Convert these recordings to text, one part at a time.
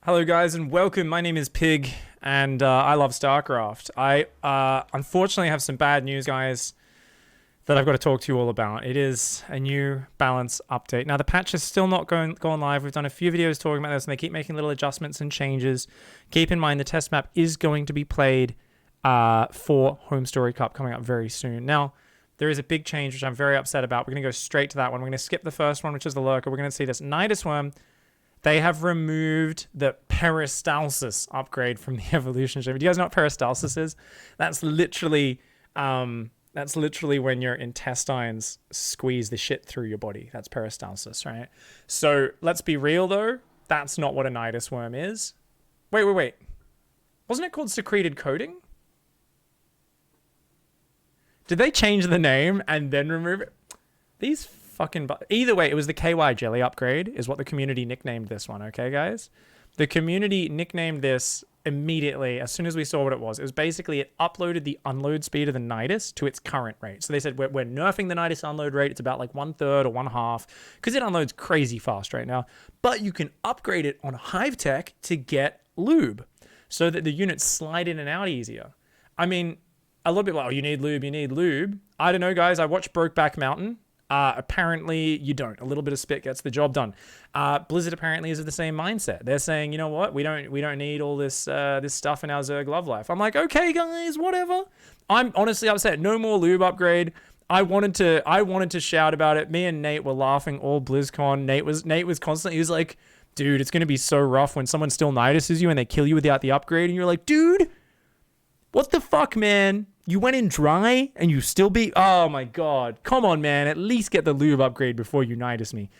Hello guys and welcome. My name is Pig and I love StarCraft. I unfortunately have some bad news, guys, that I've got to talk to you all about. It is a new balance update. Now the patch is still not going live. We've done a few videos talking about this and they keep making little adjustments and changes. Keep in mind the test map is going to be played for Home Story Cup coming up very soon. Now there is a big change which I'm very upset about. We're going to go straight to that one. We're going to skip the first one, which is the Lurker. We're going to see this Nidus Worm. They have removed the peristalsis upgrade from the evolution stream. Do you guys know what peristalsis is? That's literally when your intestines squeeze the shit through your body. That's peristalsis, right? So let's be real though. That's not what a Nidus Worm is. Wait. Wasn't it called secreted coating? Did they change the name and then remove it? These fucking... Either way, it was the KY jelly upgrade is what the community nicknamed this one, okay, guys? The community nicknamed this immediately as soon as we saw what it was. It was basically it uploaded the unload speed of the Nidus to its current rate. So they said, we're nerfing the Nidus unload rate. It's about like 1/3 or 1/2 because it unloads crazy fast right now. But you can upgrade it on Hive Tech to get lube so that the units slide in and out easier. I mean, a little bit like, oh, you need lube. I don't know, guys. I watched Brokeback Mountain. Apparently you don't. A little bit of spit gets the job done. Blizzard apparently is of the same mindset. They're saying, you know what, we don't need all this stuff in our Zerg love life. I'm like, okay guys, whatever. I'm honestly upset. No more lube upgrade. I wanted to shout about it. Me and Nate were laughing all BlizzCon. Nate was constantly, he was like, dude, it's gonna be so rough when someone still Niduses you and they kill you without the upgrade, and you're like, dude, what the fuck, man? You went in dry and you still beat... Oh my god. Come on, man. At least get the lube upgrade before you Nidus me.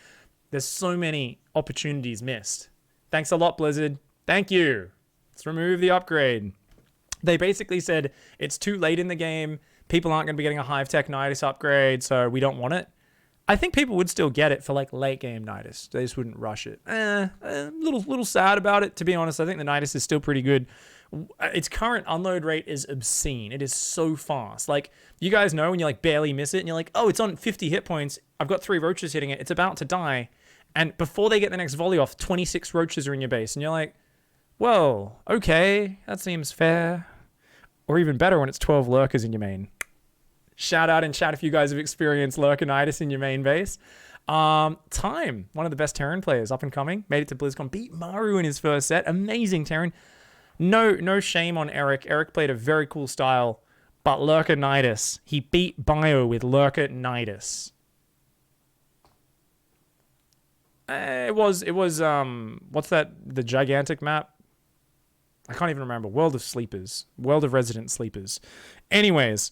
There's so many opportunities missed. Thanks a lot, Blizzard. Thank you. Let's remove the upgrade. They basically said it's too late in the game. People aren't going to be getting a Hive Tech Nidus upgrade, so we don't want it. I think people would still get it for like late game Nidus. They just wouldn't rush it. Little sad about it, to be honest. I think the Nidus is still pretty good. Its current unload rate is obscene. It is so fast. Like, you guys know when you like barely miss it and you're like, oh, it's on 50 hit points. I've got 3 roaches hitting it. It's about to die. And before they get the next volley off, 26 roaches are in your base. And you're like, well, okay, that seems fair. Or even better when it's 12 lurkers in your main. Shout out in chat if you guys have experienced lurkinitis in your main base. Time, one of the best Terran players up and coming. Made it to BlizzCon. Beat Maru in his first set. Amazing Terran. No shame on Eric. Eric played a very cool style, but Lurker Nidus. He beat Bio with Lurker Nidus. It was what's that? The gigantic map? I can't even remember. World of Sleepers. World of Resident Sleepers. Anyways,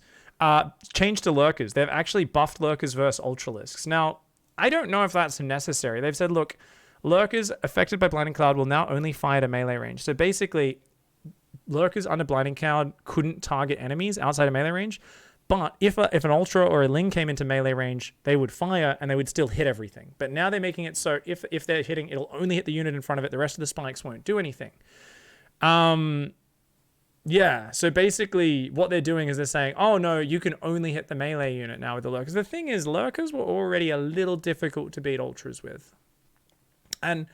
change to Lurkers. They've actually buffed Lurkers versus Ultralisks. Now, I don't know if that's necessary. They've said, look, Lurkers affected by Blinding Cloud will now only fire to melee range. So basically, Lurkers under Blinding Cloud couldn't target enemies outside of melee range, but if an Ultra or a Ling came into melee range, they would fire and they would still hit everything. But now they're making it so if they're hitting, it'll only hit the unit in front of it. The rest of the spikes won't do anything. Yeah, so basically what they're doing is they're saying, oh no, you can only hit the melee unit now with the Lurkers. The thing is, Lurkers were already a little difficult to beat Ultras with. And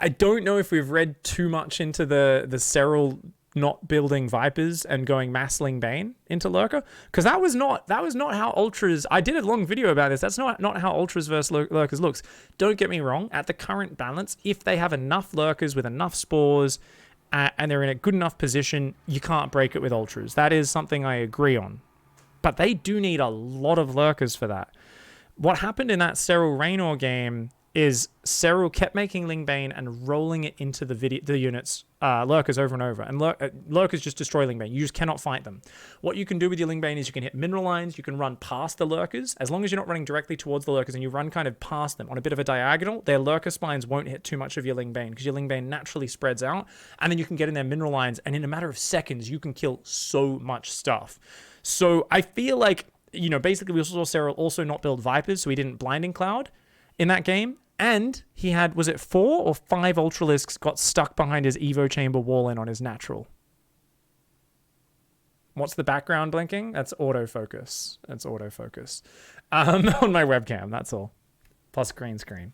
I don't know if we've read too much into the Serral not building Vipers and going Massling Bane into Lurker, because that was not how Ultras... I did a long video about this. That's not how Ultras versus Lurkers looks. Don't get me wrong. At the current balance, if they have enough Lurkers with enough spores and they're in a good enough position, you can't break it with Ultras. That is something I agree on. But they do need a lot of Lurkers for that. What happened in that Serral Raynor game is Serral kept making Ling Bane and rolling it into the units, Lurkers over and over. And Lurkers just destroy Ling Bane. You just cannot fight them. What you can do with your Ling Bane is you can hit mineral lines, you can run past the Lurkers. As long as you're not running directly towards the Lurkers and you run kind of past them on a bit of a diagonal, their Lurker spines won't hit too much of your Ling Bane because your Ling Bane naturally spreads out. And then you can get in their mineral lines and in a matter of seconds, you can kill so much stuff. So I feel like, you know, basically we saw Serral also not build Vipers, so he didn't Blinding Cloud in that game. And he had, was it 4 or 5 Ultralisks got stuck behind his Evo chamber wall in on his natural? What's the background blinking? That's autofocus. That's autofocus. On my webcam, that's all. Plus green screen.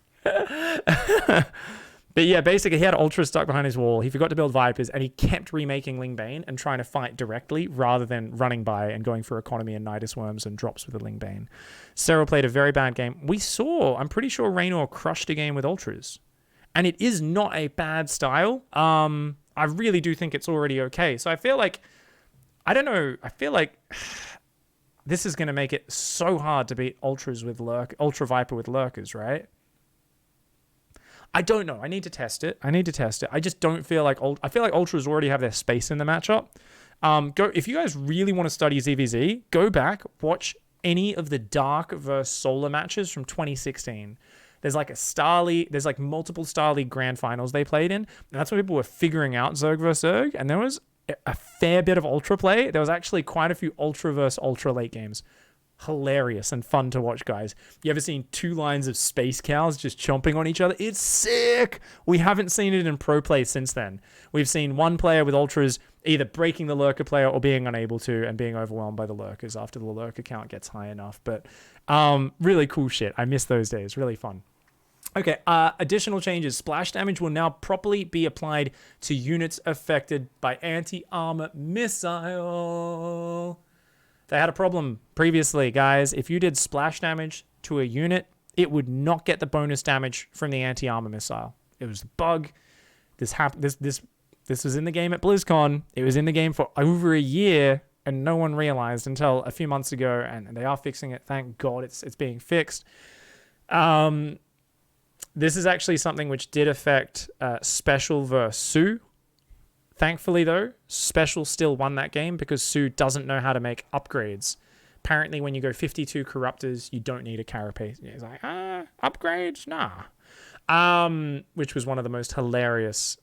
But yeah, basically he had Ultras stuck behind his wall. He forgot to build Vipers, and he kept remaking Ling Bane and trying to fight directly rather than running by and going for economy and Nidus Worms and drops with the Ling Bane. Cyril played a very bad game. We saw, I'm pretty sure Raynor crushed a game with Ultras. And it is not a bad style. I really do think it's already okay. So I feel like, I don't know, I feel like this is going to make it so hard to beat Ultras with Ultra Viper with Lurkers, right? I don't know. I need to test it. I just don't feel like I feel like Ultras already have their space in the matchup. If you guys really want to study ZVZ, go back, watch any of the Dark versus Solar matches from 2016. There's like there's like multiple Star League grand finals they played in. And that's when people were figuring out Zerg versus Zerg. And there was a fair bit of Ultra play. There was actually quite a few Ultra versus Ultra late games. Hilarious and fun to watch, guys. You ever seen two lines of space cows just chomping on each other? It's sick. We haven't seen it in pro play since then. We've seen one player with Ultras either breaking the Lurker player or being unable to and being overwhelmed by the Lurkers after the Lurker count gets high enough. But really cool shit. I miss those days. Really fun. Okay, additional changes. Splash damage will now properly be applied to units affected by anti-armor missile. They had a problem previously, guys. If you did splash damage to a unit, it would not get the bonus damage from the anti-armor missile. It was a bug. This was in the game at BlizzCon. It was in the game for over a year, and no one realized until a few months ago, and they are fixing it. Thank God it's being fixed. This is actually something which did affect Special versus Sue. Thankfully, though, Special still won that game because Sue doesn't know how to make upgrades. Apparently, when you go 52 Corruptors, you don't need a Carapace. He's like, upgrades? Nah. Which was one of the most hilarious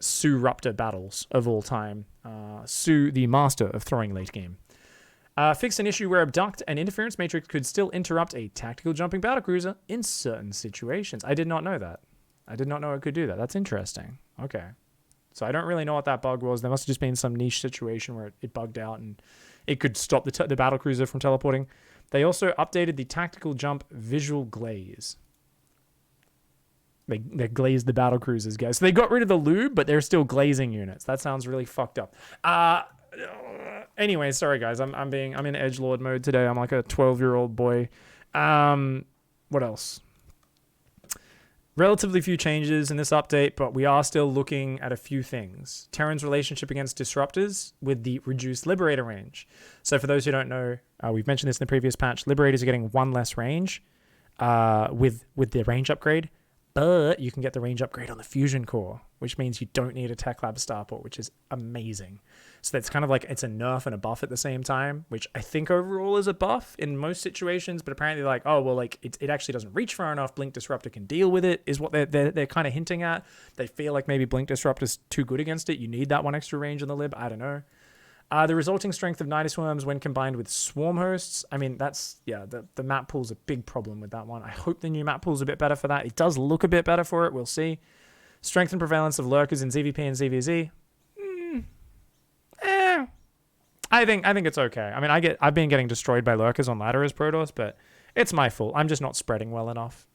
Sue-Ruptor battles of all time. Sue, the master of throwing late game. Fixed an issue where Abduct and Interference Matrix could still interrupt a tactical jumping battlecruiser in certain situations. I did not know that. I did not know it could do that. That's interesting. Okay. So I don't really know what that bug was. There must have just been some niche situation where it bugged out and it could stop the battlecruiser from teleporting. They also updated the tactical jump visual glaze. They glazed the battlecruisers, guys. So they got rid of the lube, but they're still glazing units. That sounds really fucked up. Anyway, sorry guys. I'm in edgelord mode today. I'm like a 12-year-old boy. What else? Relatively few changes in this update, but we are still looking at a few things. Terran's relationship against disruptors with the reduced Liberator range. So for those who don't know, we've mentioned this in the previous patch, Liberators are getting one less range with the range upgrade, but you can get the range upgrade on the Fusion Core, which means you don't need a Tech Lab starport, which is amazing. So that's kind of like, it's a nerf and a buff at the same time, which I think overall is a buff in most situations, but apparently like, oh, well, like it actually doesn't reach far enough. Blink Disruptor can deal with it, is what they're kind of hinting at. They feel like maybe Blink Disruptor's too good against it. You need that one extra range on the lib. I don't know. The resulting strength of Nidus Worms when combined with Swarm Hosts, I mean, that's, yeah, the map pool's a big problem with that one. I hope the new map pool's a bit better for that. It does look a bit better for it. We'll see. Strength and prevalence of Lurkers in ZVP and ZVZ. I think it's okay. I mean, I've been getting destroyed by Lurkers on ladder as Protoss, but it's my fault. I'm just not spreading well enough.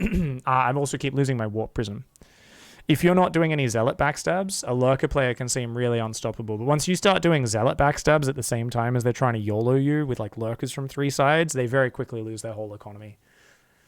I also keep losing my Warp Prism. If you're not doing any Zealot backstabs, a Lurker player can seem really unstoppable. But once you start doing Zealot backstabs at the same time as they're trying to YOLO you with like Lurkers from three sides, they very quickly lose their whole economy.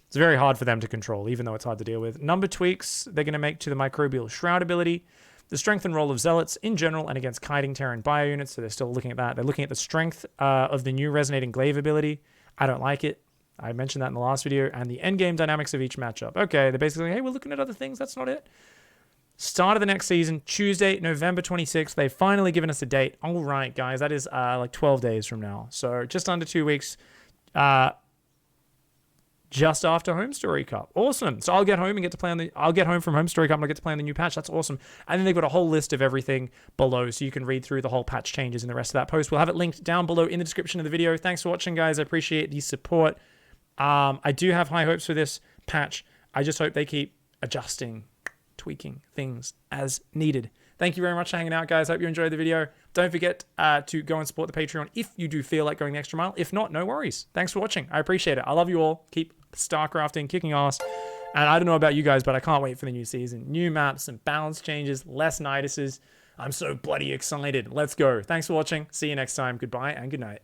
It's very hard for them to control, even though it's hard to deal with. Number tweaks they're going to make to the Microbial Shroud ability. The strength and roll of Zealots in general and against kiting Terran bio units, so they're still looking at that. They're looking at the strength of the new Resonating Glaive ability. I don't like it. I mentioned that in the last video. And the endgame dynamics of each matchup. Okay, they're basically, hey, we're looking at other things. That's not it. Start of the next season, Tuesday, November 26th. They've finally given us a date. All right, guys, that is like 12 days from now. So just under 2 weeks. Just after Home Story Cup. Awesome. So I'll get home and get to play on I'll get home from Home Story Cup and I'll get to play on the new patch. That's awesome. And then they've got a whole list of everything below so you can read through the whole patch changes in the rest of that post. We'll have it linked down below in the description of the video. Thanks for watching, guys. I appreciate the support. I do have high hopes for this patch. I just hope they keep adjusting, tweaking things as needed. Thank you very much for hanging out, guys. Hope you enjoyed the video. Don't forget to go and support the Patreon if you do feel like going the extra mile. If not, no worries. Thanks for watching. I appreciate it. I love you all. Keep StarCrafting, kicking ass, And I don't know about you guys, but I can't wait for the new season. New maps and balance changes, less Niduses. I'm so bloody excited. Let's go. Thanks for watching. See you next time. Goodbye and good night.